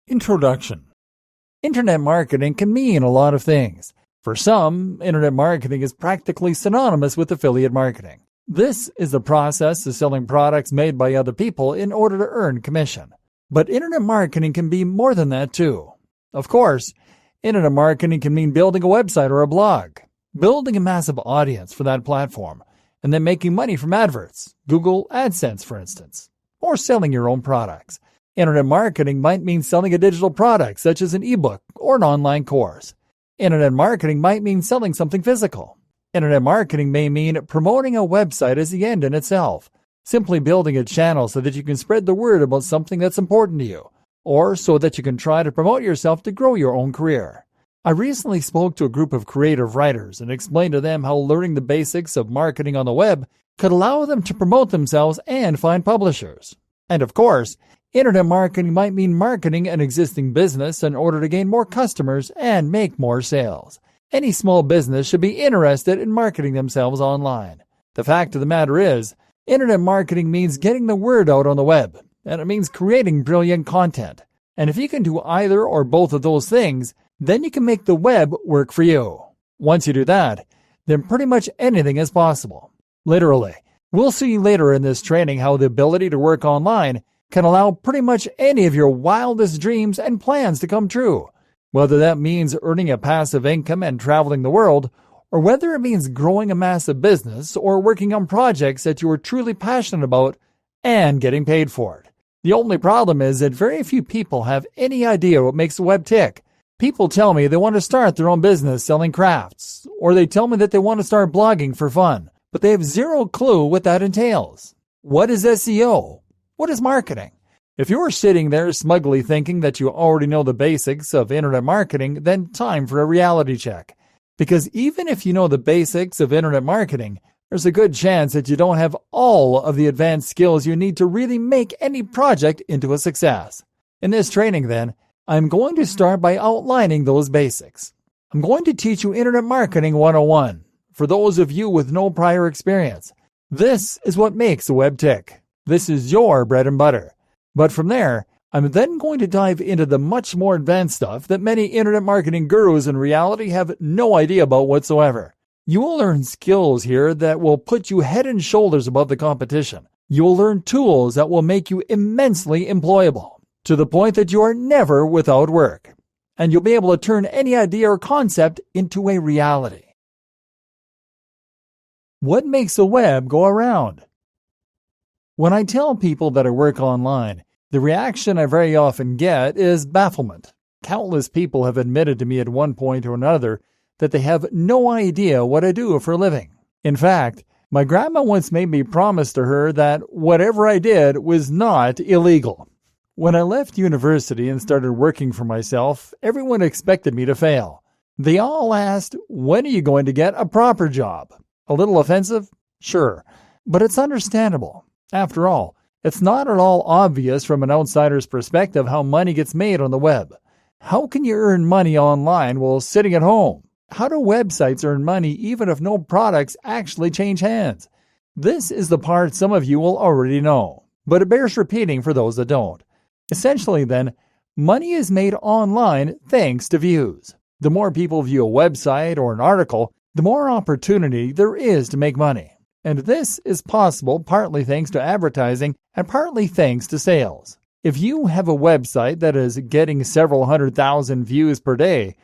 Introduction. Internet marketing can mean a lot of things. For some, internet marketing is practically synonymous with affiliate marketing. This is the process of selling products made by other people in order to earn commission. But internet marketing can be more than that too. Of course, internet marketing can mean building a website or a blog, building a massive audience for that platform, and then making money from adverts, Google AdSense for instance, or selling your own products. Internet marketing might mean selling a digital product such as an ebook or an online course. Internet marketing might mean selling something physical. Internet marketing may mean promoting a website as the end in itself, simply building a channel so that you can spread the word about something that's important to you, or so that you can try to promote yourself to grow your own career. I recently spoke to a group of creative writers and explained to them how learning the basics of marketing on the web could allow them to promote themselves and find publishers. And of course, internet marketing might mean marketing an existing business in order to gain more customers and make more sales. Any small business should be interested in marketing themselves online. The fact of the matter is, internet marketing means getting the word out on the web, and it means creating brilliant content. And if you can do either or both of those things, then you can make the web work for you. Once you do that, then pretty much anything is possible. Literally. We'll see later in this training how the ability to work online can allow pretty much any of your wildest dreams and plans to come true. Whether that means earning a passive income and traveling the world, or whether it means growing a massive business or working on projects that you are truly passionate about and getting paid for it. The only problem is that very few people have any idea what makes the web tick. People tell me they want to start their own business selling crafts, or they tell me that they want to start blogging for fun, but they have zero clue what that entails. What is SEO? What is marketing? If you're sitting there smugly thinking that you already know the basics of internet marketing, then time for a reality check. Because even if you know the basics of internet marketing, there's a good chance that you don't have all of the advanced skills you need to really make any project into a success. In this training, then, I'm going to start by outlining those basics. I'm going to teach you Internet Marketing 101 for those of you with no prior experience. This is what makes the web tick. This is your bread and butter. But from there, I'm then going to dive into the much more advanced stuff that many internet marketing gurus in reality have no idea about whatsoever. You will learn skills here that will put you head and shoulders above the competition. You will learn tools that will make you immensely employable, to the point that you are never without work. And you'll be able to turn any idea or concept into a reality. What makes the web go around? When I tell people that I work online, the reaction I very often get is bafflement. Countless people have admitted to me at one point or another that they have no idea what I do for a living. In fact, my grandma once made me promise to her that whatever I did was not illegal. When I left university and started working for myself, everyone expected me to fail. They all asked, "When are you going to get a proper job?" A little offensive? Sure, but it's understandable. After all, it's not at all obvious from an outsider's perspective how money gets made on the web. How can you earn money online while sitting at home? How do websites earn money even if no products actually change hands? This is the part some of you will already know, but it bears repeating for those that don't. Essentially then, money is made online thanks to views. The more people view a website or an article, the more opportunity there is to make money. And this is possible partly thanks to advertising and partly thanks to sales. If you have a website that is getting several 100,000 views per day,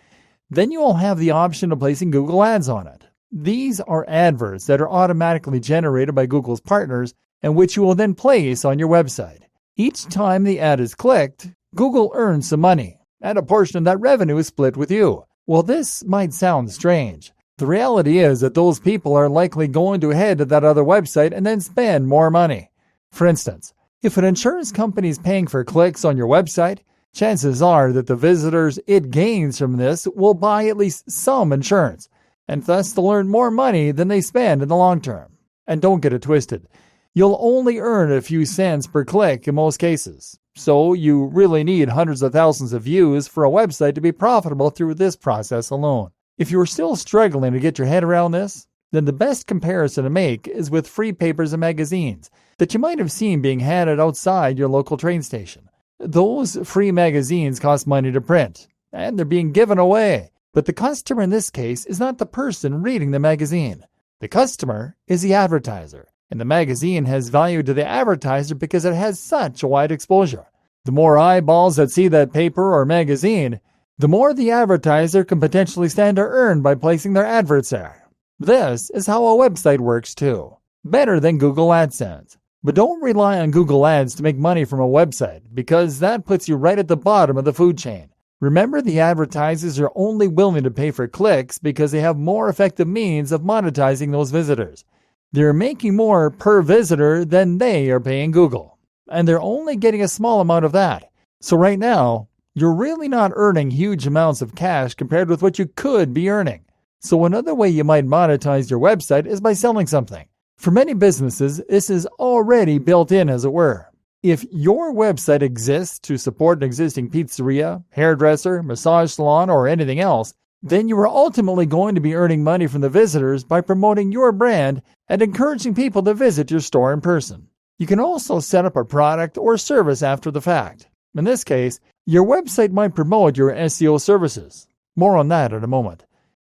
then you will have the option of placing Google ads on it. These are adverts that are automatically generated by Google's partners and which you will then place on your website. Each time the ad is clicked, Google earns some money, and a portion of that revenue is split with you. Well, this might sound strange. The reality is that those people are likely going to head to that other website and then spend more money. For instance, if an insurance company is paying for clicks on your website, chances are that the visitors it gains from this will buy at least some insurance, and thus they'll earn more money than they spend in the long term. And don't get it twisted. You'll only earn a few cents per click in most cases. So you really need hundreds of thousands of views for a website to be profitable through this process alone. If you're still struggling to get your head around this, then the best comparison to make is with free papers and magazines that you might have seen being handed outside your local train station. Those free magazines cost money to print, and they're being given away. But the customer in this case is not the person reading the magazine. The customer is the advertiser, and the magazine has value to the advertiser because it has such a wide exposure. The more eyeballs that see that paper or magazine, the more the advertiser can potentially stand to earn by placing their adverts there. This is how a website works too. Better than Google AdSense. But don't rely on Google Ads to make money from a website, because that puts you right at the bottom of the food chain. Remember, the advertisers are only willing to pay for clicks because they have more effective means of monetizing those visitors. They're making more per visitor than they are paying Google, and they're only getting a small amount of that. So right now, you're really not earning huge amounts of cash compared with what you could be earning. So another way you might monetize your website is by selling something. For many businesses, this is already built in, as it were. If your website exists to support an existing pizzeria, hairdresser, massage salon, or anything else, then you are ultimately going to be earning money from the visitors by promoting your brand and encouraging people to visit your store in person. You can also set up a product or service after the fact. In this case, your website might promote your SEO services. More on that in a moment.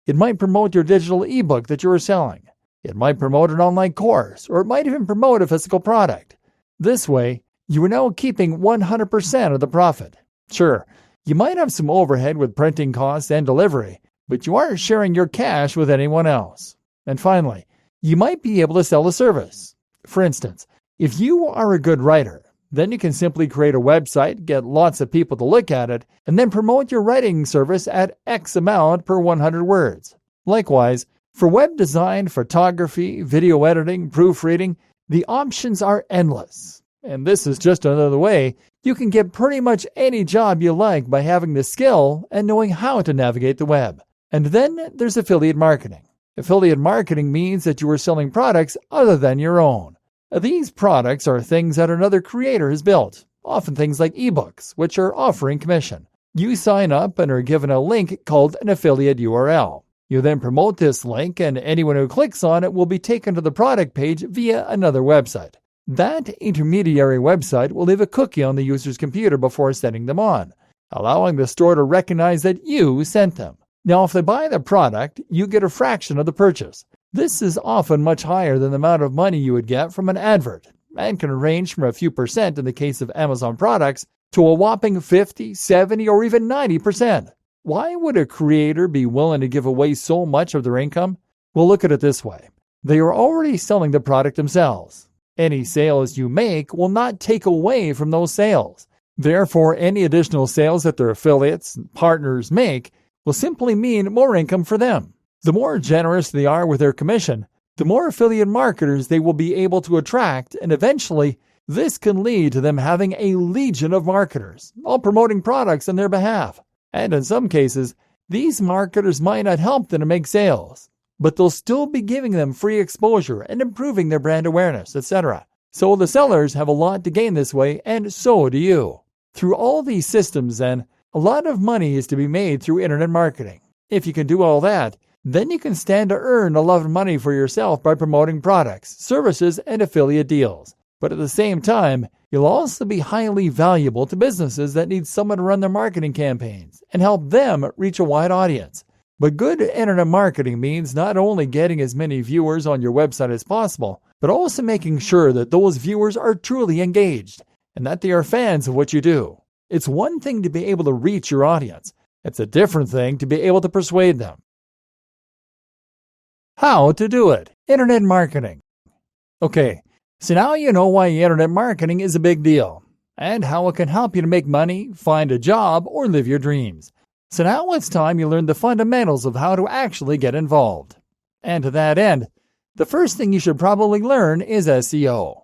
It might promote your digital ebook that you are selling. It might promote an online course, or it might even promote a physical product. This way, you are now keeping 100% of the profit. Sure, you might have some overhead with printing costs and delivery, but you aren't sharing your cash with anyone else. And finally, you might be able to sell a service. For instance, if you are a good writer, then you can simply create a website, get lots of people to look at it, and then promote your writing service at X amount per 100 words. Likewise, for web design, photography, video editing, proofreading, the options are endless. And this is just another way you can get pretty much any job you like by having the skill and knowing how to navigate the web. And then there's affiliate marketing. Affiliate marketing means that you are selling products other than your own. These products are things that another creator has built, often things like ebooks, which are offering commission. You sign up and are given a link called an affiliate URL. You then promote this link, and anyone who clicks on it will be taken to the product page via another website. That intermediary website will leave a cookie on the user's computer before sending them on, allowing the store to recognize that you sent them. Now, if they buy the product, you get a fraction of the purchase. This is often much higher than the amount of money you would get from an advert, and can range from a few percent in the case of Amazon products to a whopping 50, 70, or even 90%. Why would a creator be willing to give away so much of their income? Well, look at it this way. They are already selling the product themselves. Any sales you make will not take away from those sales. Therefore, any additional sales that their affiliates and partners make will simply mean more income for them. The more generous they are with their commission, the more affiliate marketers they will be able to attract, and eventually, this can lead to them having a legion of marketers, all promoting products on their behalf. And in some cases, these marketers might not help them to make sales, but they'll still be giving them free exposure and improving their brand awareness, etc. So the sellers have a lot to gain this way, and so do you. Through all these systems, then, a lot of money is to be made through internet marketing. If you can do all that, then you can stand to earn a lot of money for yourself by promoting products, services, and affiliate deals. But at the same time, you'll also be highly valuable to businesses that need someone to run their marketing campaigns and help them reach a wide audience. But good internet marketing means not only getting as many viewers on your website as possible, but also making sure that those viewers are truly engaged and that they are fans of what you do. It's one thing to be able to reach your audience. It's a different thing to be able to persuade them. How to do it. Internet marketing. Okay, so now you know why internet marketing is a big deal and how it can help you to make money, find a job, or live your dreams. So now it's time you learn the fundamentals of how to actually get involved. And to that end, the first thing you should probably learn is SEO.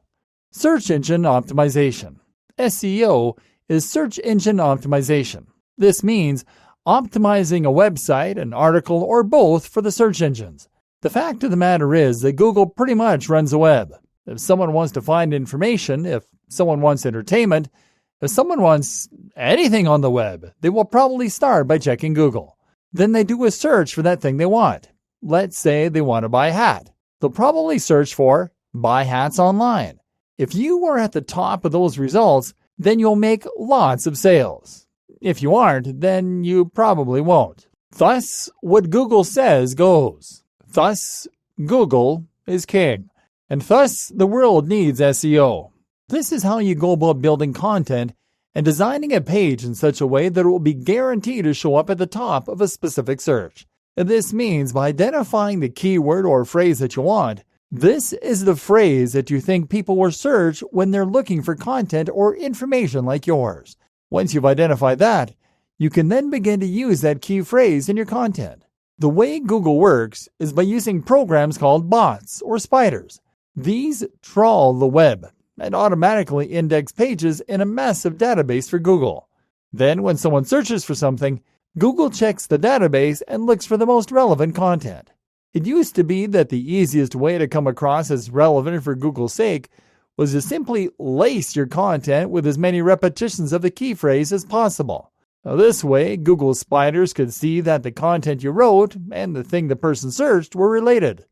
Search engine optimization. SEO is search engine optimization. This means optimizing a website, an article, or both for the search engines. The fact of the matter is that Google pretty much runs the web. If someone wants to find information, if someone wants entertainment, if someone wants anything on the web, they will probably start by checking Google. Then they do a search for that thing they want. Let's say they want to buy a hat. They'll probably search for buy hats online. If you are at the top of those results, then you'll make lots of sales. If you aren't, then you probably won't. Thus, what Google says goes. Thus, Google is king. And thus, the world needs SEO. This is how you go about building content and designing a page in such a way that it will be guaranteed to show up at the top of a specific search. And this means by identifying the keyword or phrase that you want, this is the phrase that you think people will search when they're looking for content or information like yours. Once you've identified that, you can then begin to use that key phrase in your content. The way Google works is by using programs called bots or spiders. These trawl the web and automatically index pages in a massive database for Google. Then when someone searches for something, Google checks the database and looks for the most relevant content. It used to be that the easiest way to come across as relevant for Google's sake was to simply lace your content with as many repetitions of the key phrase as possible. Now, this way, Google spiders could see that the content you wrote and the thing the person searched were related.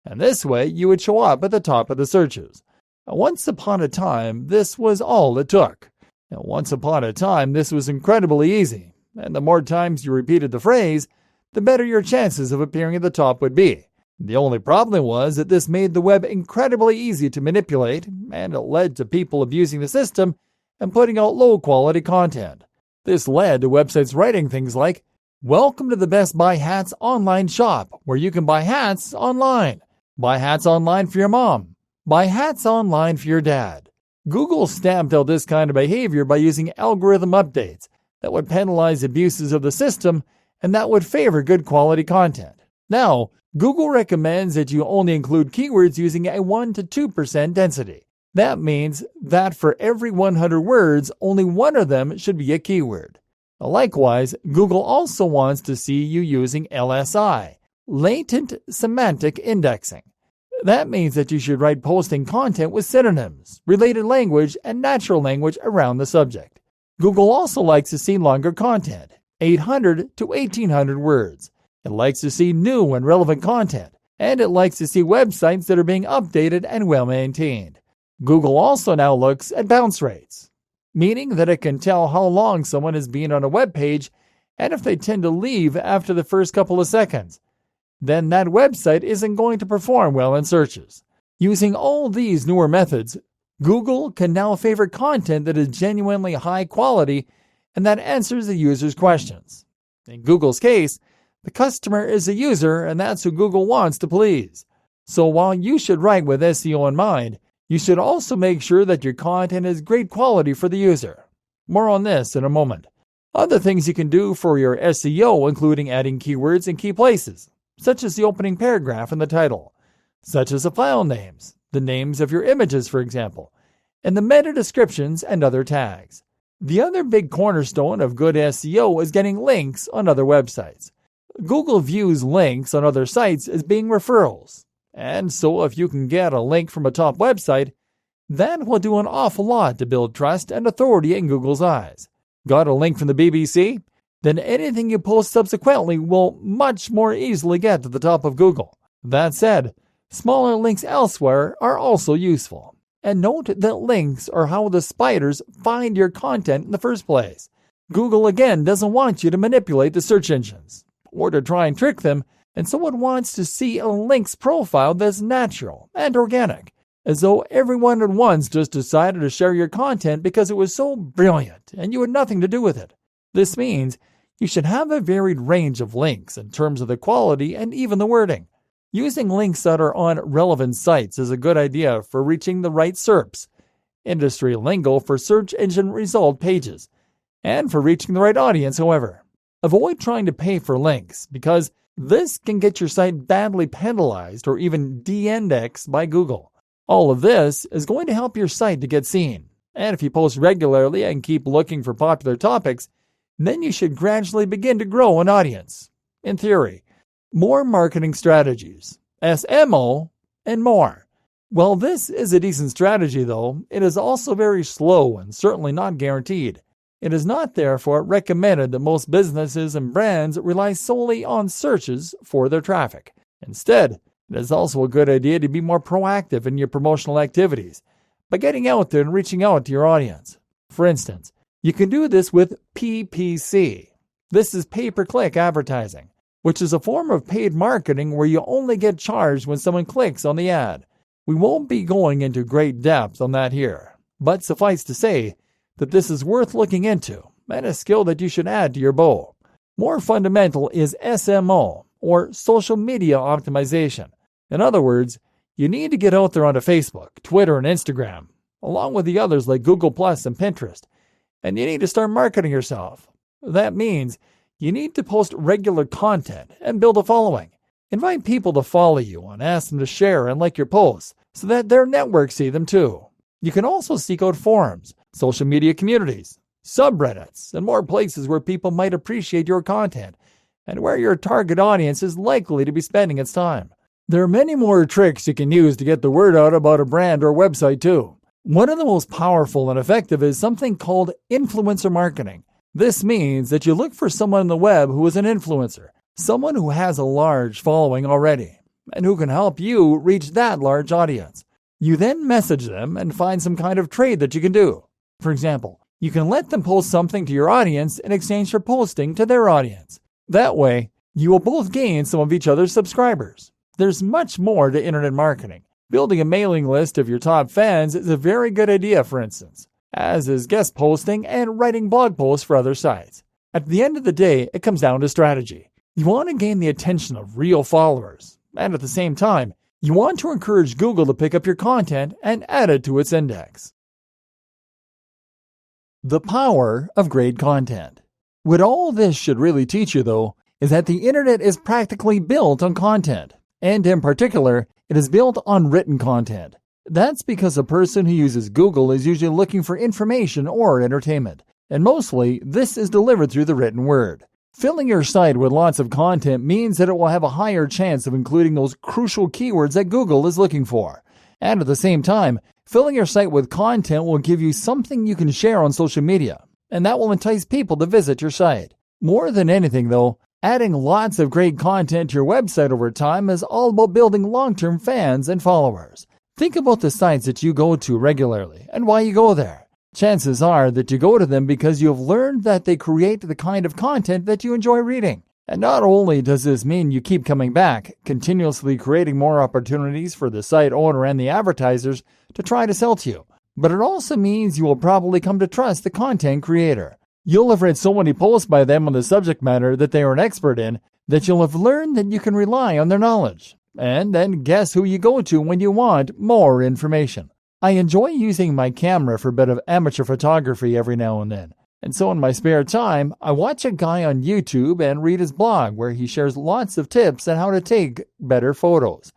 And this way, you would show up at the top of the searches. Now, once upon a time, this was all it took. Now, once upon a time, this was incredibly easy. And the more times you repeated the phrase, the better your chances of appearing at the top would be. The only problem was that this made the web incredibly easy to manipulate, and it led to people abusing the system and putting out low-quality content. This led to websites writing things like, "Welcome to the Best Buy Hats online shop, where you can buy hats online. Buy hats online for your mom. Buy hats online for your dad." Google stamped out this kind of behavior by using algorithm updates that would penalize abuses of the system and that would favor good quality content. Now, Google recommends that you only include keywords using a 1 to 2% density. That means that for every 100 words, only one of them should be a keyword. Likewise, Google also wants to see you using LSI, latent semantic indexing. That means that you should write posting content with synonyms, related language, and natural language around the subject. Google also likes to see longer content, 800 to 1800 words. It likes to see new and relevant content, and it likes to see websites that are being updated and well-maintained. Google also now looks at bounce rates, meaning that it can tell how long someone has been on a web page and if they tend to leave after the first couple of seconds. Then that website isn't going to perform well in searches. Using all these newer methods, Google can now favor content that is genuinely high quality and that answers the user's questions. In Google's case, the customer is the user, and that's who Google wants to please. So while you should write with SEO in mind, you should also make sure that your content is great quality for the user. More on this in a moment. Other things you can do for your SEO including adding keywords in key places, such as the opening paragraph and the title, such as the file names, the names of your images, for example, and the meta descriptions and other tags. The other big cornerstone of good SEO is getting links on other websites. Google views links on other sites as being referrals. And so if you can get a link from a top website, that will do an awful lot to build trust and authority in Google's eyes. Got a link from the BBC? Then anything you post subsequently will much more easily get to the top of Google. That said, smaller links elsewhere are also useful. And note that links are how the spiders find your content in the first place. Google again doesn't want you to manipulate the search engines or to try and trick them, and so it wants to see a link's profile that's natural and organic, as though everyone at once just decided to share your content because it was so brilliant and you had nothing to do with it. This means you should have a varied range of links in terms of the quality and even the wording. Using links that are on relevant sites is a good idea for reaching the right SERPs, industry lingo for search engine result pages, and for reaching the right audience, however. Avoid trying to pay for links because this can get your site badly penalized or even de-indexed by Google. All of this is going to help your site to get seen. And if you post regularly and keep looking for popular topics, then you should gradually begin to grow an audience. In theory, more marketing strategies, SMO, and more. While this is a decent strategy, though, it is also very slow and certainly not guaranteed. It is not therefore recommended that most businesses and brands rely solely on searches for their traffic. Instead, it is also a good idea to be more proactive in your promotional activities by getting out there and reaching out to your audience. For instance, you can do this with PPC. This is pay-per-click advertising, which is a form of paid marketing where you only get charged when someone clicks on the ad. We won't be going into great depth on that here, but suffice to say that this is worth looking into and a skill that you should add to your bow. More fundamental is SMO, or social media optimization. In other words, you need to get out there onto Facebook, Twitter, and Instagram, along with the others like Google Plus and Pinterest, and you need to start marketing yourself. That means you need to post regular content and build a following. Invite people to follow you and ask them to share and like your posts so that their networks see them too. You can also seek out forums, social media communities, subreddits, and more places where people might appreciate your content and where your target audience is likely to be spending its time. There are many more tricks you can use to get the word out about a brand or website too. One of the most powerful and effective is something called influencer marketing. This means that you look for someone on the web who is an influencer, someone who has a large following already, and who can help you reach that large audience. You then message them and find some kind of trade that you can do. For example, you can let them post something to your audience in exchange for posting to their audience. That way, you will both gain some of each other's subscribers. There's much more to internet marketing. Building a mailing list of your top fans is a very good idea, for instance, as is guest posting and writing blog posts for other sites. At the end of the day, it comes down to strategy. You want to gain the attention of real followers, and at the same time, you want to encourage Google to pick up your content and add it to its index. The power of great content. What all this should really teach you, though, is that the internet is practically built on content, and in particular, it is built on written content. That's because a person who uses Google is usually looking for information or entertainment, and mostly this is delivered through the written word. Filling your site with lots of content means that it will have a higher chance of including those crucial keywords that Google is looking for. And at the same time, filling your site with content will give you something you can share on social media, and that will entice people to visit your site. More than anything, though, adding lots of great content to your website over time is all about building long-term fans and followers. Think about the sites that you go to regularly and why you go there. Chances are that you go to them because you have learned that they create the kind of content that you enjoy reading. And not only does this mean you keep coming back, continuously creating more opportunities for the site owner and the advertisers to try to sell to you, but it also means you will probably come to trust the content creator. You'll have read so many posts by them on the subject matter that they are an expert in that you'll have learned that you can rely on their knowledge. And then guess who you go to when you want more information. I enjoy using my camera for a bit of amateur photography every now and then. And so in my spare time, I watch a guy on YouTube and read his blog where he shares lots of tips on how to take better photos.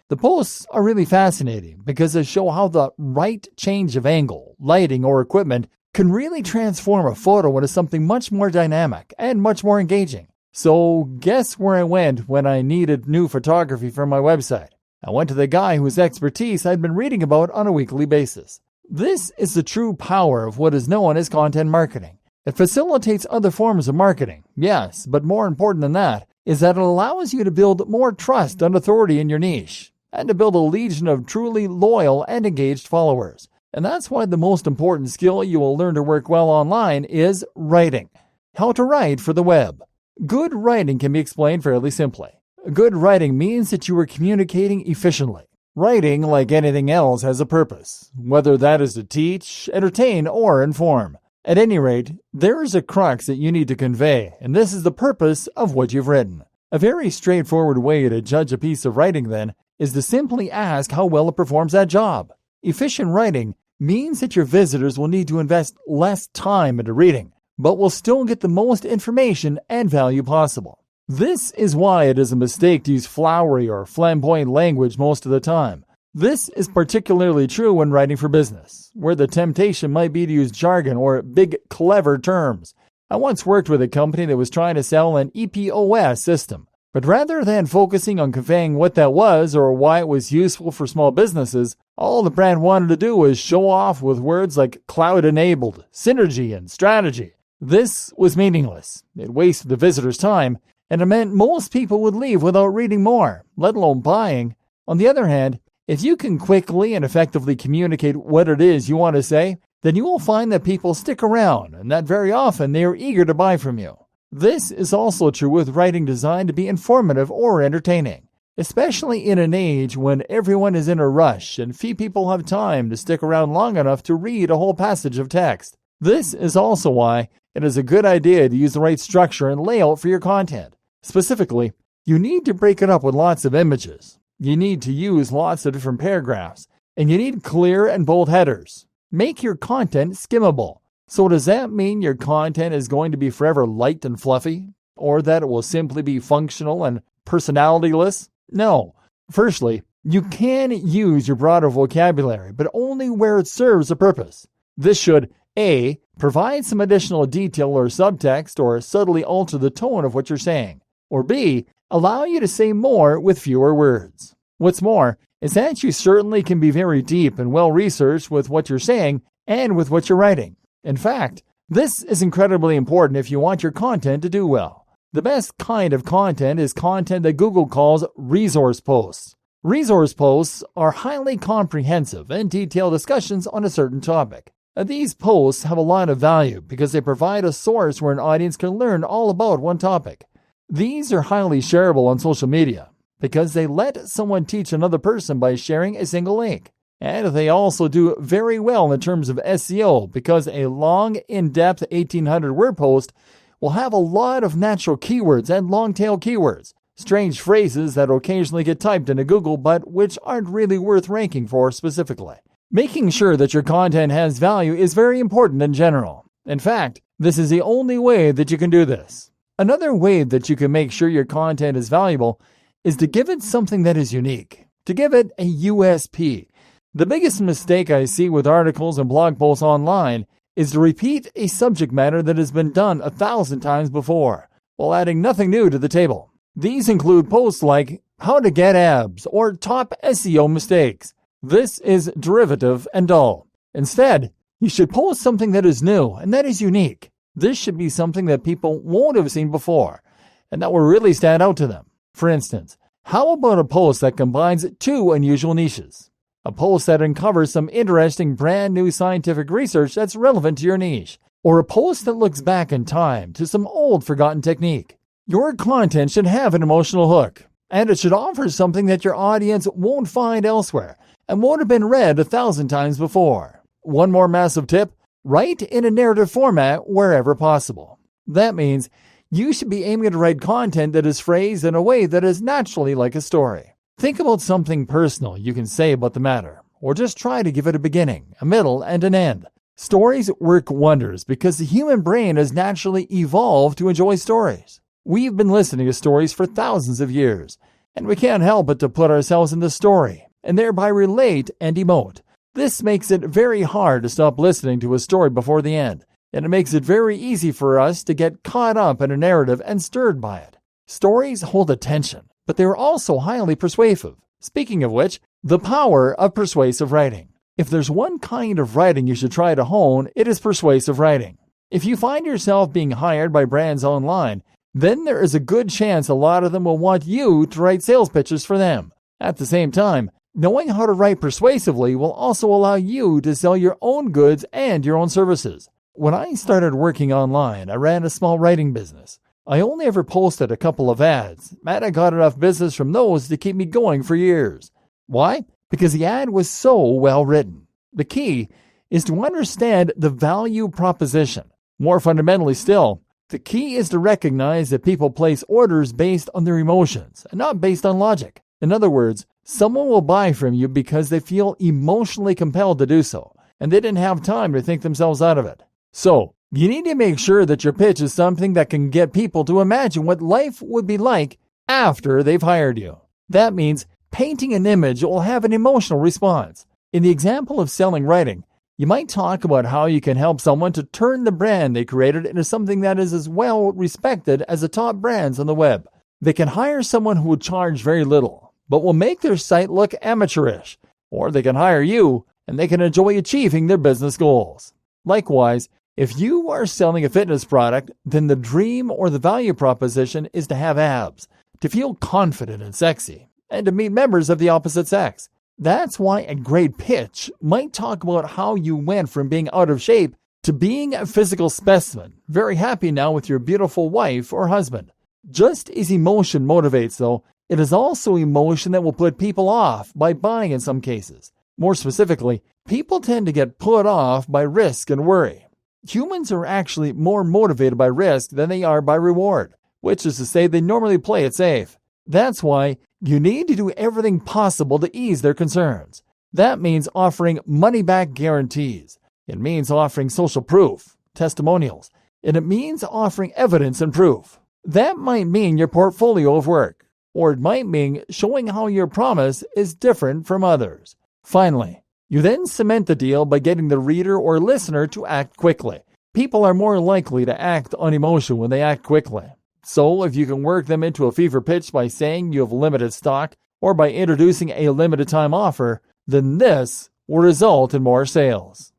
The posts are really fascinating because they show how the right change of angle, lighting, or equipment can really transform a photo into something much more dynamic and much more engaging. So guess where I went when I needed new photography for my website? I went to the guy whose expertise I'd been reading about on a weekly basis. This is the true power of what is known as content marketing. It facilitates other forms of marketing, yes, but more important than that is that it allows you to build more trust and authority in your niche, and to build a legion of truly loyal and engaged followers. And that's why the most important skill you will learn to work well online is writing. How to write for the web. Good writing can be explained fairly simply. Good writing means that you are communicating efficiently. Writing, like anything else, has a purpose, whether that is to teach, entertain, or inform. At any rate, there is a crux that you need to convey, and this is the purpose of what you've written. A very straightforward way to judge a piece of writing, then, is to simply ask how well it performs that job. Efficient writing means that your visitors will need to invest less time into reading, but will still get the most information and value possible. This is why it is a mistake to use flowery or flamboyant language most of the time. This is particularly true when writing for business, where the temptation might be to use jargon or big, clever terms. I once worked with a company that was trying to sell an EPOS system, but rather than focusing on conveying what that was or why it was useful for small businesses, all the brand wanted to do was show off with words like cloud-enabled, synergy, and strategy. This was meaningless. It wasted the visitor's time, and it meant most people would leave without reading more, let alone buying. On the other hand, if you can quickly and effectively communicate what it is you want to say, then you will find that people stick around and that very often they are eager to buy from you. This is also true with writing designed to be informative or entertaining, especially in an age when everyone is in a rush and few people have time to stick around long enough to read a whole passage of text. This is also why it is a good idea to use the right structure and layout for your content. Specifically, you need to break it up with lots of images. You need to use lots of different paragraphs, and you need clear and bold headers. Make your content skimmable. So does that mean your content is going to be forever light and fluffy? Or that it will simply be functional and personalityless? No. Firstly, you can use your broader vocabulary, but only where it serves a purpose. This should A. Provide some additional detail or subtext or subtly alter the tone of what you're saying. Or B. Allow you to say more with fewer words. What's more is that you certainly can be very deep and well-researched with what you're saying and with what you're writing. In fact, this is incredibly important if you want your content to do well. The best kind of content is content that Google calls resource posts. Resource posts are highly comprehensive and detailed discussions on a certain topic. These posts have a lot of value because they provide a source where an audience can learn all about one topic. These are highly shareable on social media because they let someone teach another person by sharing a single link. And they also do very well in terms of SEO because a long, in-depth 1,800-word post will have a lot of natural keywords and long-tail keywords, strange phrases that occasionally get typed into Google but which aren't really worth ranking for specifically. Making sure that your content has value is very important in general. In fact, this is the only way that you can do this. Another way that you can make sure your content is valuable is to give it something that is unique, to give it a USP. The biggest mistake I see with articles and blog posts online is to repeat a subject matter that has been done 1,000 times before, while adding nothing new to the table. These include posts like how to get abs or top SEO mistakes. This is derivative and dull. Instead, you should post something that is new and that is unique. This should be something that people won't have seen before and that will really stand out to them. For instance, how about a post that combines two unusual niches? A post that uncovers some interesting brand new scientific research that's relevant to your niche. Or a post that looks back in time to some old forgotten technique. Your content should have an emotional hook, and it should offer something that your audience won't find elsewhere and won't have been read 1,000 times before. One more massive tip, write in a narrative format wherever possible. That means you should be aiming to write content that is phrased in a way that is naturally like a story. Think about something personal you can say about the matter, or just try to give it a beginning, a middle, and an end. Stories work wonders because the human brain has naturally evolved to enjoy stories. We've been listening to stories for thousands of years, and we can't help but to put ourselves in the story, and thereby relate and emote. This makes it very hard to stop listening to a story before the end, and it makes it very easy for us to get caught up in a narrative and stirred by it. Stories hold attention, but they are also highly persuasive. Speaking of which, the power of persuasive writing. If there's one kind of writing you should try to hone, it is persuasive writing. If you find yourself being hired by brands online, then there is a good chance a lot of them will want you to write sales pitches for them. At the same time, knowing how to write persuasively will also allow you to sell your own goods and your own services. When I started working online, I ran a small writing business. I only ever posted a couple of ads, and I got enough business from those to keep me going for years. Why? Because the ad was so well written. The key is to understand the value proposition. More fundamentally still, the key is to recognize that people place orders based on their emotions and not based on logic. In other words, someone will buy from you because they feel emotionally compelled to do so, and they didn't have time to think themselves out of it. So, you need to make sure that your pitch is something that can get people to imagine what life would be like after they've hired you. That means painting an image that will have an emotional response. In the example of selling writing, you might talk about how you can help someone to turn the brand they created into something that is as well respected as the top brands on the web. They can hire someone who will charge very little, but will make their site look amateurish. Or they can hire you, and they can enjoy achieving their business goals. Likewise, if you are selling a fitness product, then the dream or the value proposition is to have abs, to feel confident and sexy, and to meet members of the opposite sex. That's why a great pitch might talk about how you went from being out of shape to being a physical specimen, very happy now with your beautiful wife or husband. Just as emotion motivates, though, it is also emotion that will put people off by buying in some cases. More specifically, people tend to get put off by risk and worry. Humans are actually more motivated by risk than they are by reward, which is to say they normally play it safe. That's why you need to do everything possible to ease their concerns. That means offering money-back guarantees. It means offering social proof, testimonials, and it means offering evidence and proof. That might mean your portfolio of work, or it might mean showing how your promise is different from others. Finally, you then cement the deal by getting the reader or listener to act quickly. People are more likely to act on emotion when they act quickly. So if you can work them into a fever pitch by saying you have limited stock or by introducing a limited time offer, then this will result in more sales.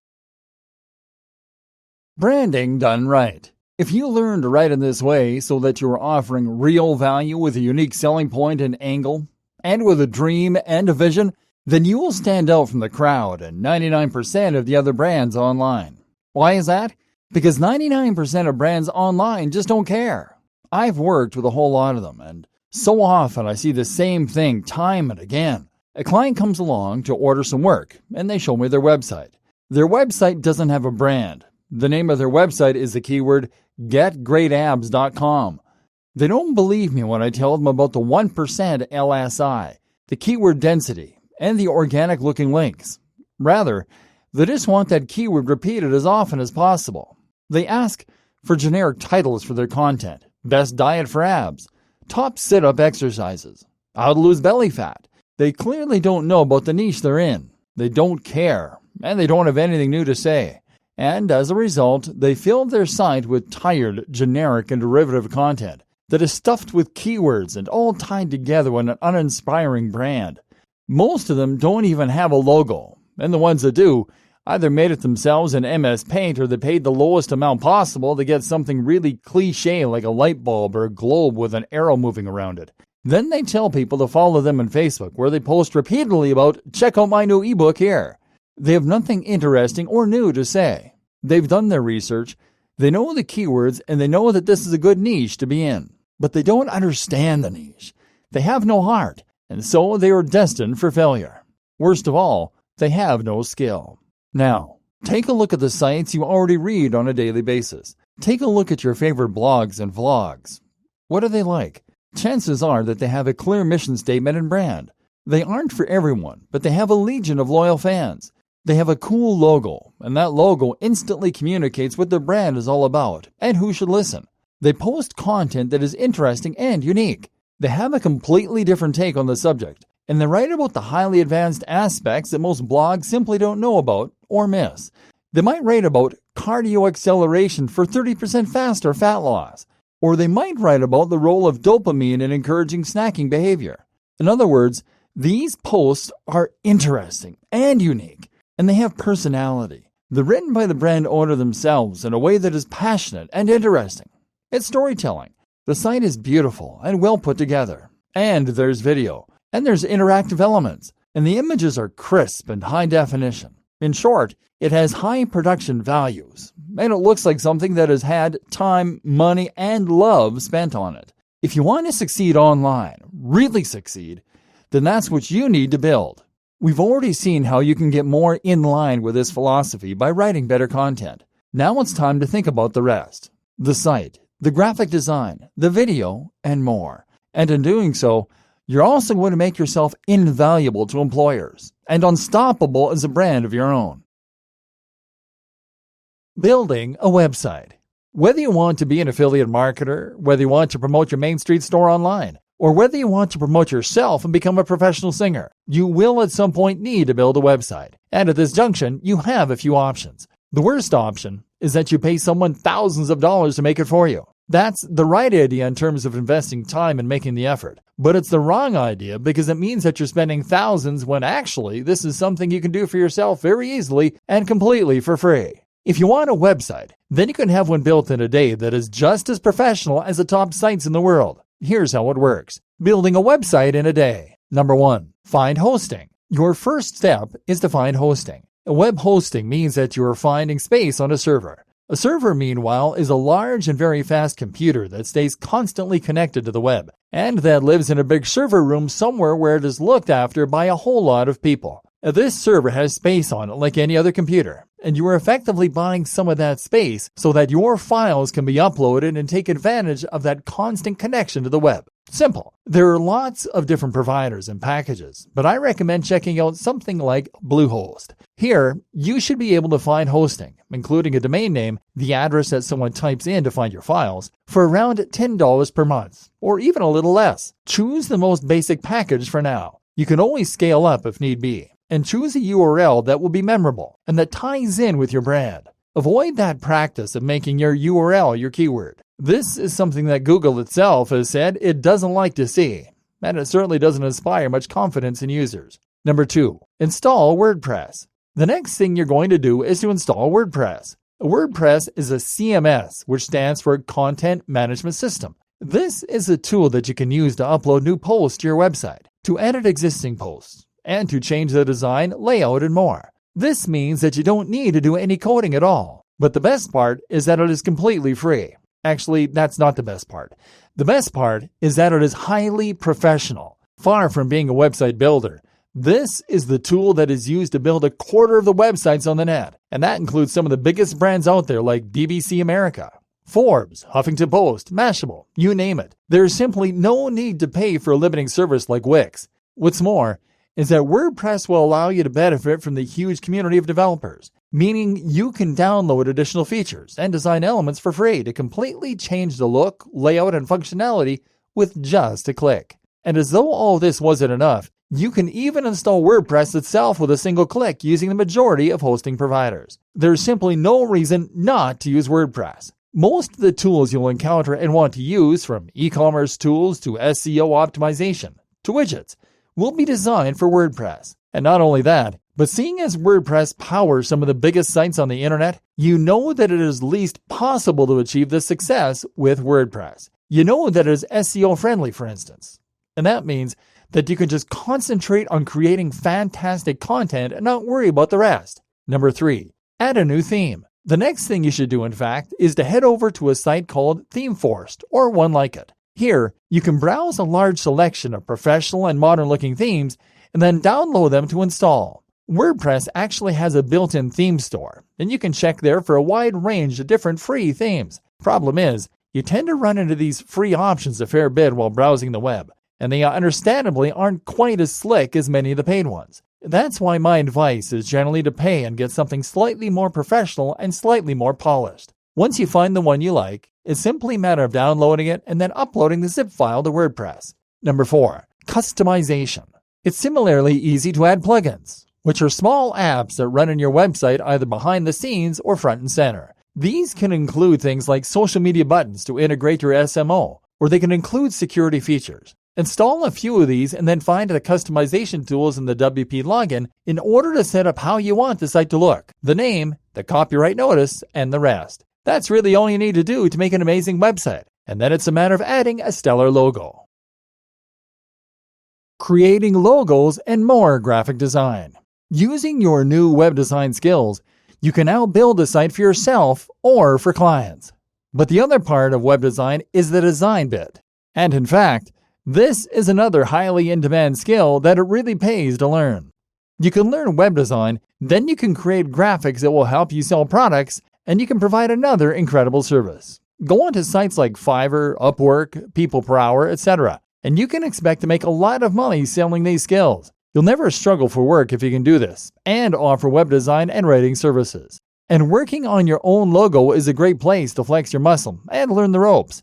Branding done right. If you learn to write in this way so that you are offering real value with a unique selling point and angle, and with a dream and a vision, then you will stand out from the crowd and 99% of the other brands online. Why is that? Because 99% of brands online just don't care. I've worked with a whole lot of them, and so often I see the same thing time and again. A client comes along to order some work, and they show me their website. Their website doesn't have a brand. The name of their website is the keyword getgreatabs.com. They don't believe me when I tell them about the 1% LSI, the keyword density, and the organic-looking links. Rather, they just want that keyword repeated as often as possible. They ask for generic titles for their content: best diet for abs, top sit-up exercises, how to lose belly fat. They clearly don't know about the niche they're in. They don't care, and they don't have anything new to say. And as a result, they fill their site with tired, generic, and derivative content that is stuffed with keywords and all tied together in an uninspiring brand. Most of them don't even have a logo, and the ones that do either made it themselves in MS Paint or they paid the lowest amount possible to get something really cliche like a light bulb or a globe with an arrow moving around it. Then they tell people to follow them on Facebook, where they post repeatedly about, check out my new ebook here. They have nothing interesting or new to say. They've done their research, they know the keywords, and they know that this is a good niche to be in. But they don't understand the niche. They have no heart, and so they are destined for failure. Worst of all, they have no skill. Now, take a look at the sites you already read on a daily basis. Take a look at your favorite blogs and vlogs. What are they like? Chances are that they have a clear mission statement and brand. They aren't for everyone, but they have a legion of loyal fans. They have a cool logo, and that logo instantly communicates what their brand is all about and who should listen. They post content that is interesting and unique. They have a completely different take on the subject, and they write about the highly advanced aspects that most blogs simply don't know about or miss. They might write about cardio acceleration for 30% faster fat loss, or they might write about the role of dopamine in encouraging snacking behavior. In other words, these posts are interesting and unique, and they have personality. They're written by the brand owner themselves in a way that is passionate and interesting. It's storytelling. The site is beautiful and well put together. And there's video. And there's interactive elements. And the images are crisp and high definition. In short, it has high production values. And it looks like something that has had time, money, and love spent on it. If you want to succeed online, really succeed, then that's what you need to build. We've already seen how you can get more in line with this philosophy by writing better content. Now it's time to think about the rest. The site, the graphic design, the video, and more. And in doing so, you're also going to make yourself invaluable to employers and unstoppable as a brand of your own. Building a website. Whether you want to be an affiliate marketer, whether you want to promote your Main Street store online, or whether you want to promote yourself and become a professional singer, you will at some point need to build a website. And at this junction, you have a few options. The worst option is that you pay someone thousands of dollars to make it for you. That's the right idea in terms of investing time and making the effort. But it's the wrong idea because it means that you're spending thousands when actually this is something you can do for yourself very easily and completely for free. If you want a website, then you can have one built in a day that is just as professional as the top sites in the world. Here's how it works. Building a website in a day. Number 1, find hosting. Your first step is to find hosting. Web hosting means that you are finding space on a server. A server, meanwhile, is a large and very fast computer that stays constantly connected to the web, and that lives in a big server room somewhere where it is looked after by a whole lot of people. This server has space on it like any other computer, and you are effectively buying some of that space so that your files can be uploaded and take advantage of that constant connection to the web. Simple. There are lots of different providers and packages, but I recommend checking out something like Bluehost. Here, you should be able to find hosting, including a domain name, the address that someone types in to find your files, for around $10 per month, or even a little less. Choose the most basic package for now. You can always scale up if need be. And choose a URL that will be memorable and that ties in with your brand. Avoid that practice of making your URL your keyword. This is something that Google itself has said it doesn't like to see, and it certainly doesn't inspire much confidence in users. Number 2, install WordPress. The next thing you're going to do is to install WordPress. WordPress is a CMS, which stands for Content Management System. This is a tool that you can use to upload new posts to your website, to edit existing posts, and to change the design, layout, and more. This means that you don't need to do any coding at all. But the best part is that it is completely free. Actually, that's not the best part. The best part is that it is highly professional. Far from being a website builder, this is the tool that is used to build a quarter of the websites on the net. And that includes some of the biggest brands out there like BBC America, Forbes, Huffington Post, Mashable, you name it. There is simply no need to pay for a limiting service like Wix. What's more, is that WordPress will allow you to benefit from the huge community of developers, meaning you can download additional features and design elements for free to completely change the look, layout, and functionality with just a click. And as though all this wasn't enough, you can even install WordPress itself with a single click using the majority of hosting providers. There's simply no reason not to use WordPress. Most of the tools you'll encounter and want to use, from e-commerce tools to SEO optimization to widgets, will be designed for WordPress. And not only that, but seeing as WordPress powers some of the biggest sites on the internet, you know that it is least possible to achieve this success with WordPress. You know that it is SEO friendly, for instance. And that means that you can just concentrate on creating fantastic content and not worry about the rest. Number 3, add a new theme. The next thing you should do, in fact, is to head over to a site called ThemeForest, or one like it. Here, you can browse a large selection of professional and modern-looking themes and then download them to install. WordPress actually has a built-in theme store, and you can check there for a wide range of different free themes. Problem is, you tend to run into these free options a fair bit while browsing the web, and they understandably aren't quite as slick as many of the paid ones. That's why my advice is generally to pay and get something slightly more professional and slightly more polished. Once you find the one you like, it's simply a matter of downloading it and then uploading the zip file to WordPress. Number 4, customization. It's similarly easy to add plugins, which are small apps that run on your website either behind the scenes or front and center. These can include things like social media buttons to integrate your SMO, or they can include security features. Install a few of these and then find the customization tools in the WP login in order to set up how you want the site to look, the name, the copyright notice, and the rest. That's really all you need to do to make an amazing website, and then it's a matter of adding a stellar logo. Creating logos and more graphic design. Using your new web design skills, you can now build a site for yourself or for clients. But the other part of web design is the design bit. And in fact, this is another highly in-demand skill that it really pays to learn. You can learn web design, then you can create graphics that will help you sell products, and you can provide another incredible service. Go onto sites like Fiverr, Upwork, People Per Hour, etc., and you can expect to make a lot of money selling these skills. You'll never struggle for work if you can do this, and offer web design and writing services. And working on your own logo is a great place to flex your muscle and learn the ropes.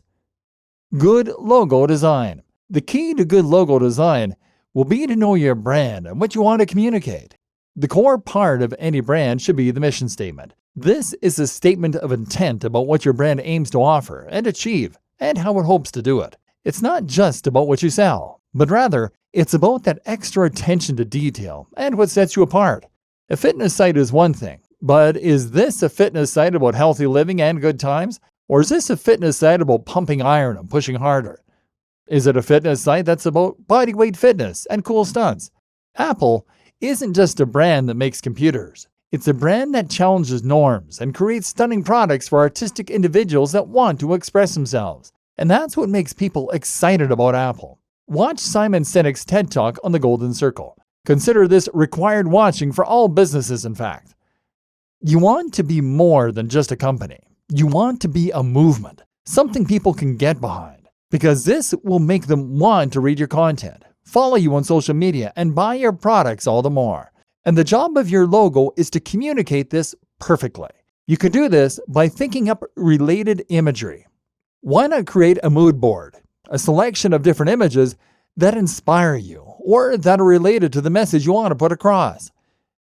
Good logo design. The key to good logo design will be to know your brand and what you want to communicate. The core part of any brand should be the mission statement. This is a statement of intent about what your brand aims to offer and achieve, and how it hopes to do it. It's not just about what you sell, but rather, it's about that extra attention to detail and what sets you apart. A fitness site is one thing, but is this a fitness site about healthy living and good times? Or is this a fitness site about pumping iron and pushing harder? Is it a fitness site that's about bodyweight fitness and cool stunts? Apple isn't just a brand that makes computers. It's a brand that challenges norms and creates stunning products for artistic individuals that want to express themselves. And that's what makes people excited about Apple. Watch Simon Sinek's TED Talk on the Golden Circle. Consider this required watching for all businesses, in fact. You want to be more than just a company. You want to be a movement, something people can get behind, because this will make them want to read your content, follow you on social media, and buy your products all the more. And the job of your logo is to communicate this perfectly. You can do this by thinking up related imagery. Why not create a mood board, a selection of different images that inspire you or that are related to the message you want to put across?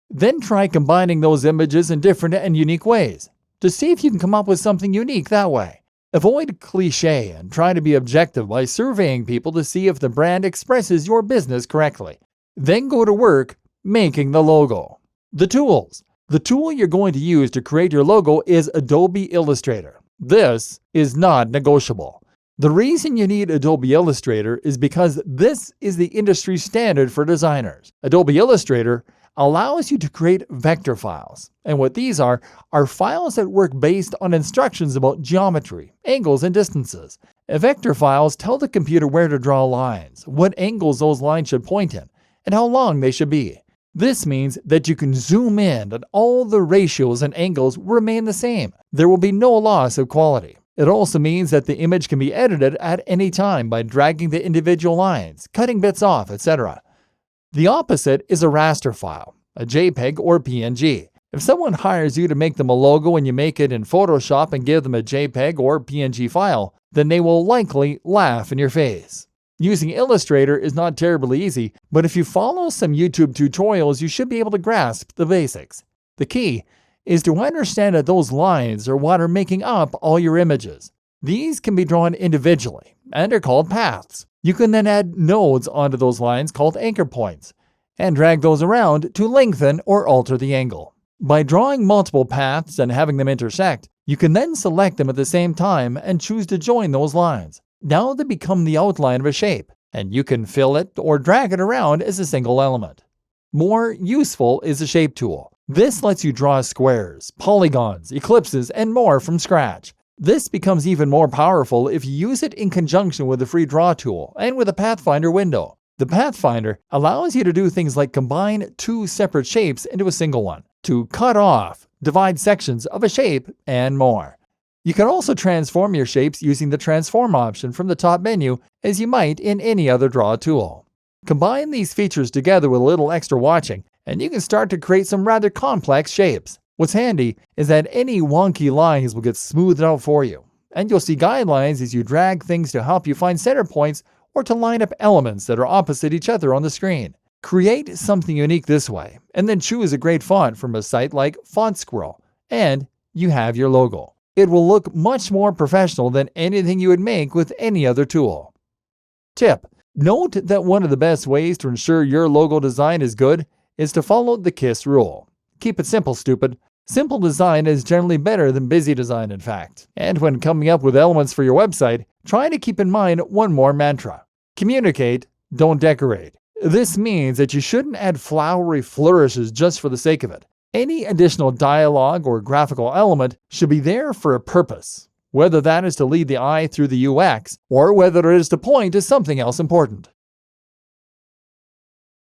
Then try combining those images in different and unique ways to see if you can come up with something unique that way. Avoid cliché and try to be objective by surveying people to see if the brand expresses your business correctly. Then go to work making the logo. The tools. The tool you're going to use to create your logo is Adobe Illustrator. This is not negotiable. The reason you need Adobe Illustrator is because this is the industry standard for designers. Adobe Illustrator allows you to create vector files. And what these are files that work based on instructions about geometry, angles, and distances. Vector files tell the computer where to draw lines, what angles those lines should point in, and how long they should be. This means that you can zoom in and all the ratios and angles remain the same. There will be no loss of quality. It also means that the image can be edited at any time by dragging the individual lines, cutting bits off, etc. The opposite is a raster file, a JPEG or PNG. If someone hires you to make them a logo and you make it in Photoshop and give them a JPEG or PNG file, then they will likely laugh in your face. Using Illustrator is not terribly easy, but if you follow some YouTube tutorials, you should be able to grasp the basics. The key is to understand that those lines are what are making up all your images. These can be drawn individually and are called paths. You can then add nodes onto those lines called anchor points and drag those around to lengthen or alter the angle. By drawing multiple paths and having them intersect, you can then select them at the same time and choose to join those lines. Now they become the outline of a shape, and you can fill it or drag it around as a single element. More useful is the Shape tool. This lets you draw squares, polygons, ellipses, and more from scratch. This becomes even more powerful if you use it in conjunction with the free Draw tool and with a Pathfinder window. The Pathfinder allows you to do things like combine two separate shapes into a single one, to cut off, divide sections of a shape, and more. You can also transform your shapes using the Transform option from the top menu, as you might in any other Draw tool. Combine these features together with a little extra watching, and you can start to create some rather complex shapes. What's handy is that any wonky lines will get smoothed out for you, and you'll see guidelines as you drag things to help you find center points or to line up elements that are opposite each other on the screen. Create something unique this way, and then choose a great font from a site like Font Squirrel, and you have your logo. It will look much more professional than anything you would make with any other tool. Tip: note that one of the best ways to ensure your logo design is good is to follow the KISS rule. Keep it simple, stupid. Simple design is generally better than busy design, in fact. And when coming up with elements for your website, try to keep in mind one more mantra. Communicate, don't decorate. This means that you shouldn't add flowery flourishes just for the sake of it. Any additional dialogue or graphical element should be there for a purpose, whether that is to lead the eye through the UX or whether it is to point to something else important.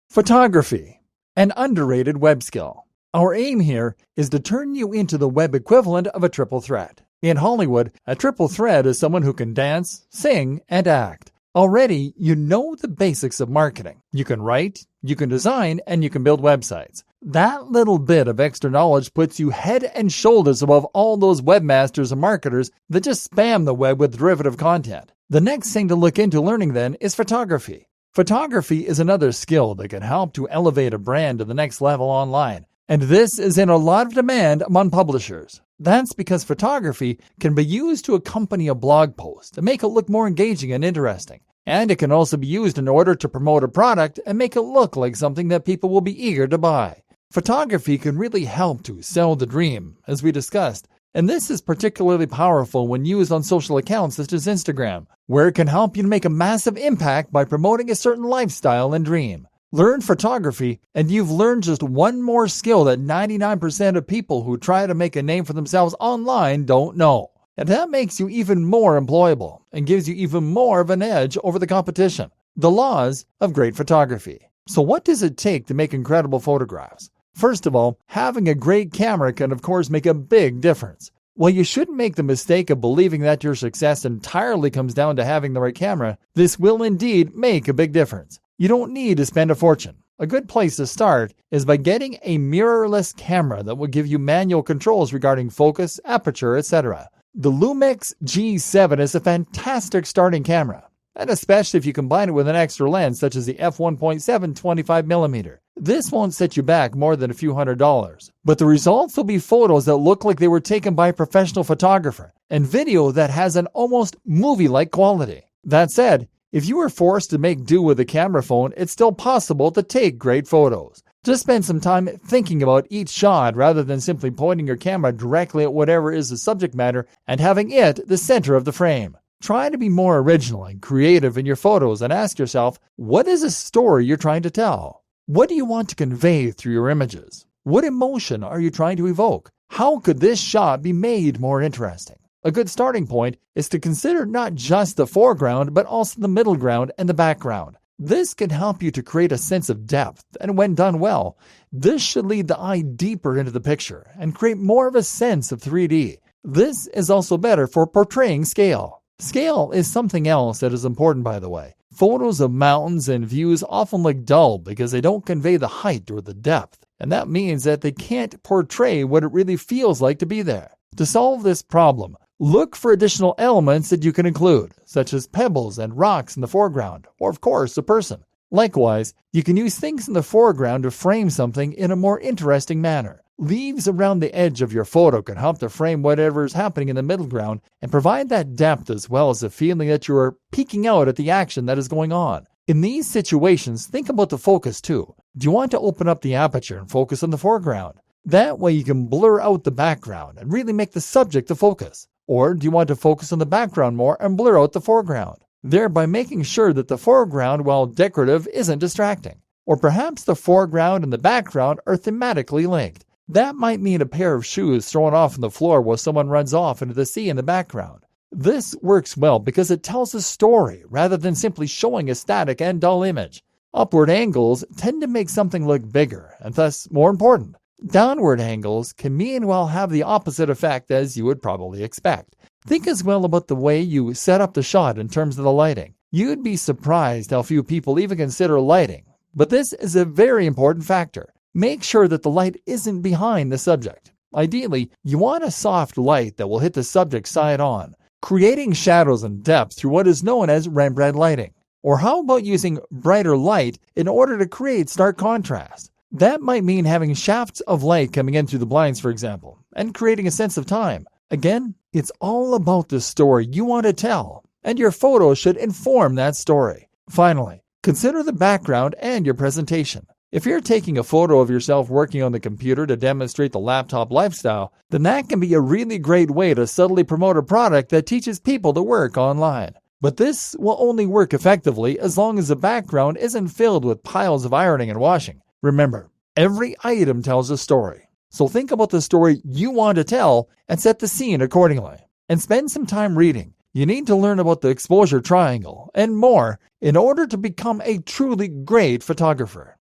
Photography, an underrated web skill. Our aim here is to turn you into the web equivalent of a triple threat. In Hollywood, a triple threat is someone who can dance, sing, and act. Already, you know the basics of marketing. You can write, you can design, and you can build websites. That little bit of extra knowledge puts you head and shoulders above all those webmasters and marketers that just spam the web with derivative content. The next thing to look into learning then is photography. Photography is another skill that can help to elevate a brand to the next level online. And this is in a lot of demand among publishers. That's because photography can be used to accompany a blog post and make it look more engaging and interesting. And it can also be used in order to promote a product and make it look like something that people will be eager to buy. Photography can really help to sell the dream, as we discussed, and this is particularly powerful when used on social accounts such as Instagram, where it can help you to make a massive impact by promoting a certain lifestyle and dream. Learn photography, and you've learned just one more skill that 99% of people who try to make a name for themselves online don't know. And that makes you even more employable and gives you even more of an edge over the competition. The laws of great photography. So what does it take to make incredible photographs? First of all, having a great camera can of course make a big difference. While you shouldn't make the mistake of believing that your success entirely comes down to having the right camera, this will indeed make a big difference. You don't need to spend a fortune. A good place to start is by getting a mirrorless camera that will give you manual controls regarding focus, aperture, etc. The Lumix G7 is a fantastic starting camera, and especially if you combine it with an extra lens such as the f1.7 25mm. This won't set you back more than a few $100s, but the results will be photos that look like they were taken by a professional photographer and video that has an almost movie-like quality. That said, if you were forced to make do with a camera phone, it's still possible to take great photos. Just spend some time thinking about each shot rather than simply pointing your camera directly at whatever is the subject matter and having it the center of the frame. Try to be more original and creative in your photos and ask yourself, what is the story you're trying to tell? What do you want to convey through your images? What emotion are you trying to evoke? How could this shot be made more interesting? A good starting point is to consider not just the foreground, but also the middle ground and the background. This can help you to create a sense of depth, and when done well, this should lead the eye deeper into the picture and create more of a sense of 3D. This is also better for portraying scale. Scale is something else that is important, by the way. Photos of mountains and views often look dull because they don't convey the height or the depth, and that means that they can't portray what it really feels like to be there. To solve this problem, look for additional elements that you can include, such as pebbles and rocks in the foreground, or of course, a person. Likewise, you can use things in the foreground to frame something in a more interesting manner. Leaves around the edge of your photo can help to frame whatever is happening in the middle ground and provide that depth as well as the feeling that you are peeking out at the action that is going on. In these situations, think about the focus too. Do you want to open up the aperture and focus on the foreground? That way you can blur out the background and really make the subject the focus. Or do you want to focus on the background more and blur out the foreground, thereby making sure that the foreground, while decorative, isn't distracting? Or perhaps the foreground and the background are thematically linked. That might mean a pair of shoes thrown off on the floor while someone runs off into the sea in the background. This works well because it tells a story rather than simply showing a static and dull image. Upward angles tend to make something look bigger and thus more important. Downward angles can meanwhile have the opposite effect as you would probably expect. Think as well about the way you set up the shot in terms of the lighting. You'd be surprised how few people even consider lighting, but this is a very important factor. Make sure that the light isn't behind the subject. Ideally, you want a soft light that will hit the subject side on, creating shadows and depth through what is known as Rembrandt lighting. Or how about using brighter light in order to create stark contrast? That might mean having shafts of light coming in through the blinds, for example, and creating a sense of time. Again, it's all about the story you want to tell, and your photos should inform that story. Finally, consider the background and your presentation. If you're taking a photo of yourself working on the computer to demonstrate the laptop lifestyle, then that can be a really great way to subtly promote a product that teaches people to work online. But this will only work effectively as long as the background isn't filled with piles of ironing and washing. Remember, every item tells a story. So think about the story you want to tell and set the scene accordingly. And spend some time reading. You need to learn about the exposure triangle and more in order to become a truly great photographer.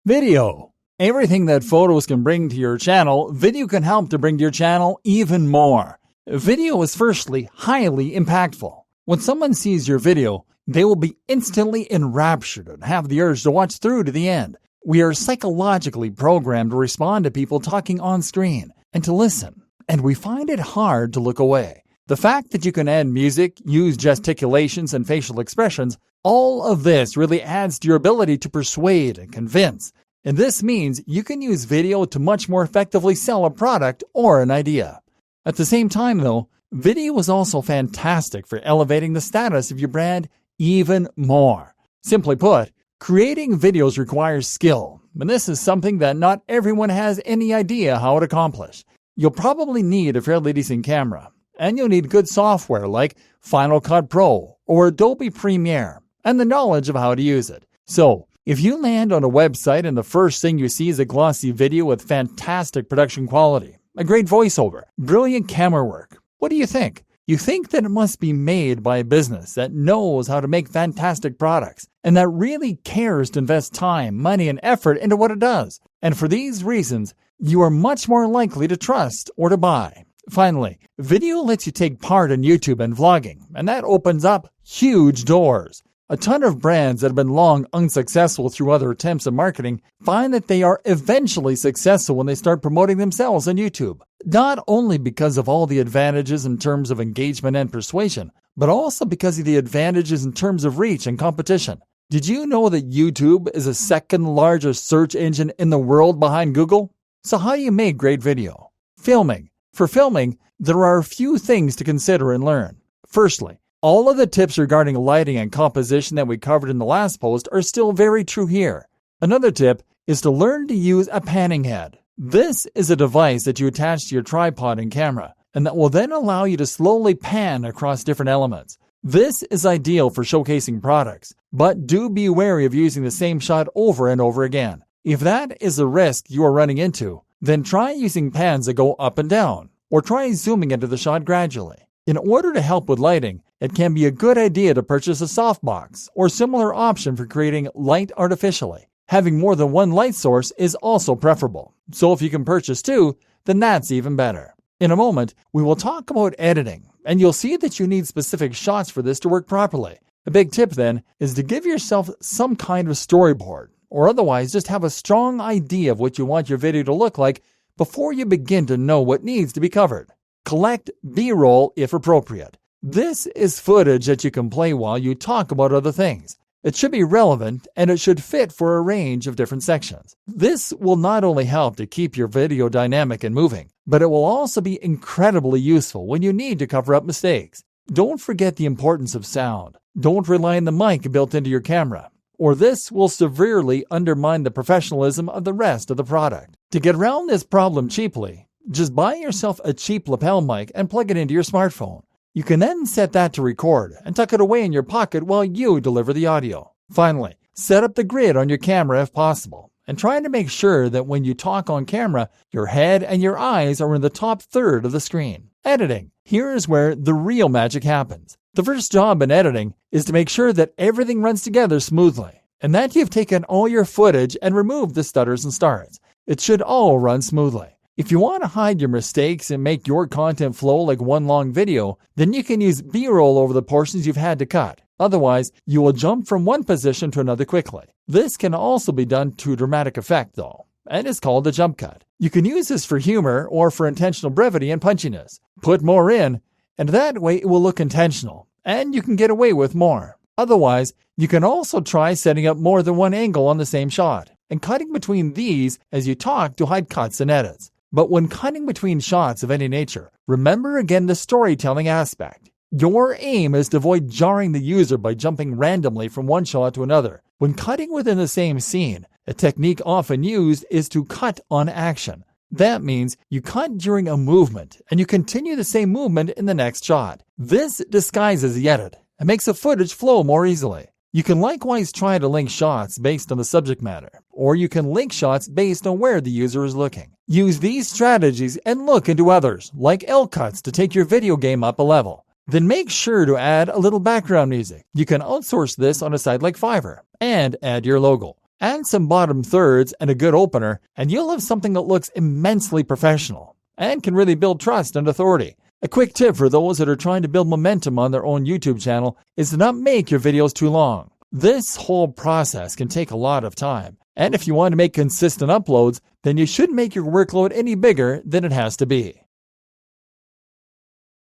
Video. Everything that photos can bring to your channel, video can help to bring to your channel even more. Video is firstly highly impactful. When someone sees your video, they will be instantly enraptured and have the urge to watch through to the end. We are psychologically programmed to respond to people talking on screen and to listen, and we find it hard to look away. The fact that you can add music, use gesticulations and facial expressions, all of this really adds to your ability to persuade and convince. And this means you can use video to much more effectively sell a product or an idea. At the same time, though, video is also fantastic for elevating the status of your brand even more. Simply put, creating videos requires skill, and this is something that not everyone has any idea how to accomplish. You'll probably need a fairly decent camera, and you'll need good software like Final Cut Pro or Adobe Premiere. and the knowledge of how to use it. So, if you land on a website and the first thing you see is a glossy video with fantastic production quality, a great voiceover, brilliant camera work, what do you think? You think that it must be made by a business that knows how to make fantastic products and that really cares to invest time, money, and effort into what it does. And for these reasons, you are much more likely to trust or to buy. Finally, video lets you take part in YouTube and vlogging, and that opens up huge doors. A ton of brands that have been long unsuccessful through other attempts at marketing find that they are eventually successful when they start promoting themselves on YouTube. Not only because of all the advantages in terms of engagement and persuasion, but also because of the advantages in terms of reach and competition. Did you know that YouTube is the second largest search engine in the world behind Google? So how do you make great video? Filming. For filming, there are a few things to consider and learn. Firstly, all of the tips regarding lighting and composition that we covered in the last post are still very true here. Another tip is to learn to use a panning head. This is a device that you attach to your tripod and camera, and that will then allow you to slowly pan across different elements. This is ideal for showcasing products, but do be wary of using the same shot over and over again. If that is a risk you are running into, then try using pans that go up and down, or try zooming into the shot gradually. In order to help with lighting, it can be a good idea to purchase a softbox or similar option for creating light artificially. Having more than one light source is also preferable, so if you can purchase two, then that's even better. In a moment, we will talk about editing, and you'll see that you need specific shots for this to work properly. A big tip then is to give yourself some kind of storyboard, or otherwise just have a strong idea of what you want your video to look like before you begin to know what needs to be covered. Collect B-roll if appropriate. This is footage that you can play while you talk about other things. It should be relevant and it should fit for a range of different sections. This will not only help to keep your video dynamic and moving, but it will also be incredibly useful when you need to cover up mistakes. Don't forget the importance of sound. Don't rely on the mic built into your camera, or this will severely undermine the professionalism of the rest of the product. To get around this problem cheaply, just buy yourself a cheap lapel mic and plug it into your smartphone. You can then set that to record and tuck it away in your pocket while you deliver the audio. Finally, set up the grid on your camera if possible, and try to make sure that when you talk on camera, your head and your eyes are in the top third of the screen. Editing. Here is where the real magic happens. The first job in editing is to make sure that everything runs together smoothly, and that you've taken all your footage and removed the stutters and starts. It should all run smoothly. If you want to hide your mistakes and make your content flow like one long video, then you can use B-roll over the portions you've had to cut. Otherwise, you will jump from one position to another quickly. This can also be done to dramatic effect though, and is called a jump cut. You can use this for humor or for intentional brevity and punchiness. Put more in, and that way it will look intentional, and you can get away with more. Otherwise, you can also try setting up more than one angle on the same shot, and cutting between these as you talk to hide cuts and edits. But when cutting between shots of any nature, remember again the storytelling aspect. Your aim is to avoid jarring the user by jumping randomly from one shot to another. When cutting within the same scene, a technique often used is to cut on action. That means you cut during a movement, and you continue the same movement in the next shot. This disguises the edit and makes the footage flow more easily. You can likewise try to link shots based on the subject matter, or you can link shots based on where the user is looking. Use these strategies and look into others, like L-cuts, to take your video game up a level. Then make sure to add a little background music. You can outsource this on a site like Fiverr, and add your logo. Add some bottom thirds and a good opener, and you'll have something that looks immensely professional, and can really build trust and authority. A quick tip for those that are trying to build momentum on their own YouTube channel is to not make your videos too long. This whole process can take a lot of time, and if you want to make consistent uploads, then you shouldn't make your workload any bigger than it has to be.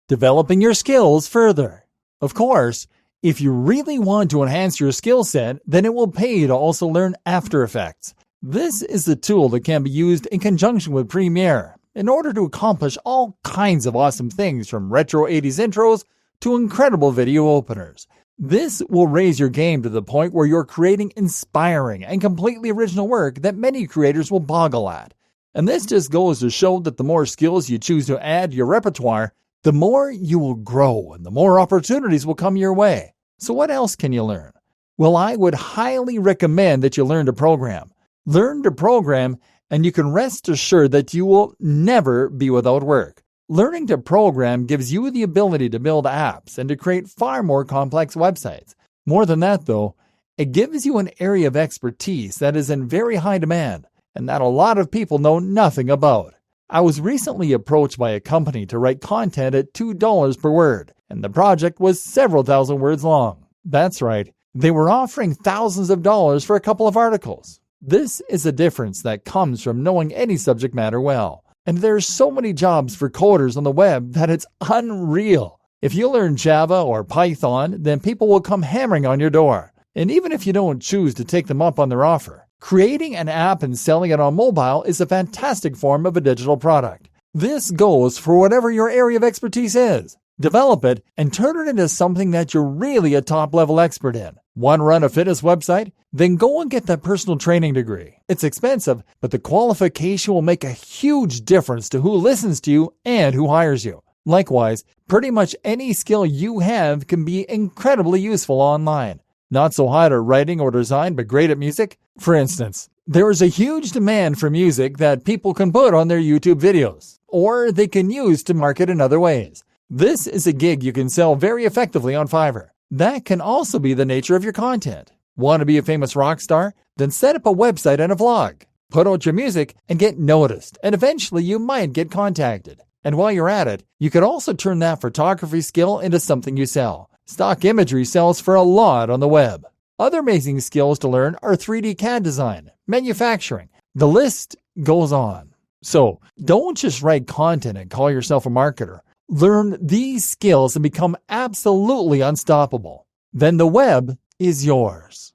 Developing your skills further. Of course, if you really want to enhance your skill set, then it will pay to also learn After Effects. This is the tool that can be used in conjunction with Premiere in order to accomplish all kinds of awesome things, from retro 80s intros to incredible video openers. This will raise your game to the point where you're creating inspiring and completely original work that many creators will boggle at. And this just goes to show that the more skills you choose to add to your repertoire, the more you will grow and the more opportunities will come your way. So what else can you learn? Well, I would highly recommend that you learn to program. Learn to program, and you can rest assured that you will never be without work. Learning to program gives you the ability to build apps and to create far more complex websites. More than that, though, it gives you an area of expertise that is in very high demand and that a lot of people know nothing about. I was recently approached by a company to write content at $2 per word, and the project was several thousand words long. That's right, they were offering thousands of dollars for a couple of articles. This is a difference that comes from knowing any subject matter well. And there's so many jobs for coders on the web that it's unreal. If you learn Java or Python, then people will come hammering on your door. And even if you don't choose to take them up on their offer, creating an app and selling it on mobile is a fantastic form of a digital product. This goes for whatever your area of expertise is. Develop it and turn it into something that you're really a top-level expert in. Want to run a fitness website? Then go and get that personal training degree. It's expensive, but the qualification will make a huge difference to who listens to you and who hires you. Likewise, pretty much any skill you have can be incredibly useful online. Not so hot at writing or design, but great at music? For instance, there is a huge demand for music that people can put on their YouTube videos, or they can use to market in other ways. This is a gig you can sell very effectively on Fiverr. That can also be the nature of your content. Want to be a famous rock star? Then set up a website and a vlog. Put out your music and get noticed, and eventually you might get contacted. And while you're at it, you could also turn that photography skill into something you sell. Stock imagery sells for a lot on the web. Other amazing skills to learn are 3D CAD design, manufacturing. The list goes on. So don't just write content and call yourself a marketer. Learn these skills and become absolutely unstoppable. Then the web is yours.